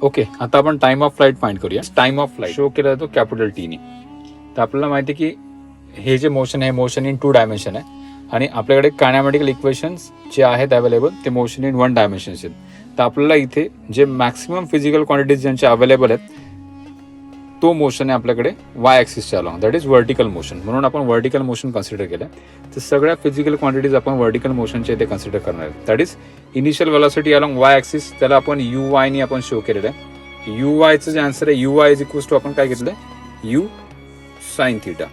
Okay, आता आपण time of flight find करूया. टाइम ऑफ फ्लाईट शो केला जातो कॅपिटल टीने. तर आपल्याला माहिती आहे की हे जे मोशन आहे मोशन इन 2 डायमेन्शन आहे आणि आपल्याकडे कायनेमॅटिकल इक्वेशन्स जे आहेत अवेलेबल ते मोशन इन 1 डायमेन्शन आहेत. तर आपल्याला इथे जे मॅक्सिमम फिजिकल क्वांटिटीज ज्यांचे अवेलेबल आहेत तो मोशन आहे आपल्याकडे वाय ॲक्सिसच्या along, that is vertical motion. म्हणून आपण व्हर्टिकल मोशन कन्सिडर केलं. तर सगळ्या फिजिकल क्वांटिटीज आपण व्हर्टिकल मोशनच्या इथे कन्सिडर करणार आहे. That is initial velocity along Y axis, त्याला आपण यू वायनी आपण शो केलेलं आहे. यू वायचं जे आन्सर आहे u y is equals to आपण काय घेतलंय u sine theta.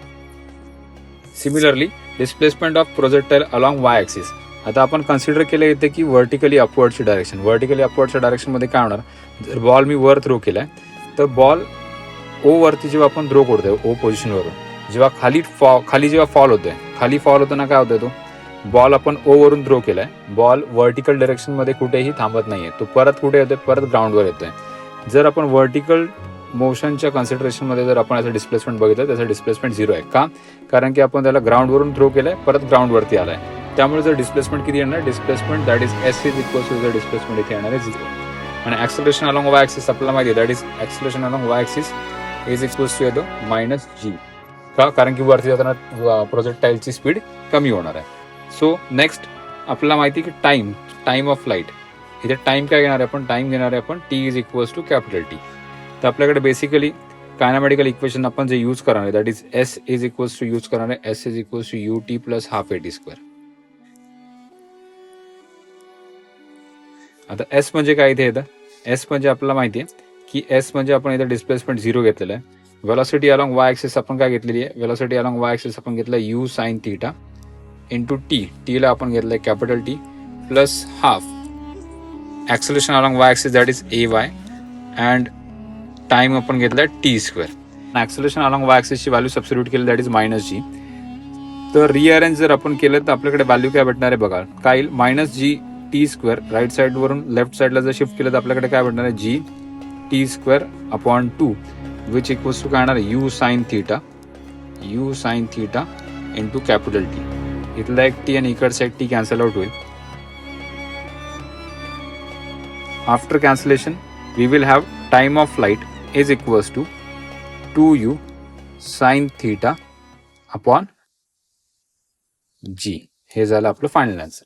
Similarly displacement of projectile along Y axis. आता आपण कन्सिडर केलं येते की व्हर्टिकली अपवर्डची डायरेक्शन. व्हर्टिकली अपवर्डच्या डायरेक्शनमध्ये काय होणार, जर बॉल मी वर थ्रो केलाय तर बॉल ओ वरती जेव्हा आपण थ्रो करतोय ओ पोझिशनवरून, जेव्हा खाली जेव्हा फॉल होतोय, खाली फॉल होताना काय होतोय, तो बॉल आपण ओ वरून थ्रो केलाय, बॉल व्हर्टिकल डायरेक्शनमध्ये कुठेही थांबत नाहीये, तो परत कुठे येतोय, परत ग्राउंडवर येतोय. जर आपण व्हर्टिकल मोशनच्या कन्सिडरेशनमध्ये जर आपण याचं डिस्प्लेसमेंट बघितलं त्याचं डिस्प्लेसमेंट 0 आहे. का? कारण की आपण त्याला ग्राउंडवरून थ्रो केलाय, परत ग्राउंडवरती आलाय. त्यामुळे जर डिस्प्लेसमेंट किती येणार, displacement that is s is equals to the displacement इथे येणार आहे 0. आणि ॲक्सेलरेशन अलॉंग वाय ॲक्सिस आपल्याला माहिती आहे, that is acceleration along Y axis is equals to येतो मायनस जी. का? कारण की वरती जाताना प्रोजेक्टाईलची स्पीड कमी होणार आहे. सो नेक्स्ट आपल्याला माहिती की टाइम ऑफ फ्लाईट. इथे टाइम काय घेणार आहे आपण, टाइम घेणार आहे आपण t is equals to capital T. तर आपल्याकडे बेसिकली कायनेमॅटिकल इक्वेशन आपण जे यूज करणार आहे that is s is equals to use करणार आहे s is equals to u t plus half a t square. आता एस म्हणजे काय इथे येतं, एस म्हणजे आपल्याला माहिती आहे की एस म्हणजे आपण इथे डिस्प्लेसमेंट 0 घेतलेलं आहे. व्हेलॉसिटी अलॉंग वाय ॲक्सिस आपण काय घेतलेली आहे, व्हेलॉसिटी अलॉंग वाय ॲक्सिस आपण घेतलं u sine theta into T. टीला आपण घेतलं आहे capital T plus half acceleration along Y axis that is a Y and time आपण घेतला आहे T square. Acceleration along Y ॲक्सिसची व्हॅल्यू सबस्टिट्यूट केली दॅट इज मायनस जी. तर रिअरेंज जर आपण केलं तर आपल्याकडे व्हॅल्यू काय भेटणार आहे बघा, काय येईल minus g t square. Right साईडवरून लेफ्ट साईडला जर शिफ्ट केलं तर आपल्याकडे काय भेटणार आहे g t square upon 2 which equals to काय येणार u sine theta into capital T. इथला एक टी आणि इकडचा एक टी कॅन्सल आउट होईल. After cancellation we will have time of flight is equals to 2u sine theta upon g. हे झालं आपलं फायनल आन्सर.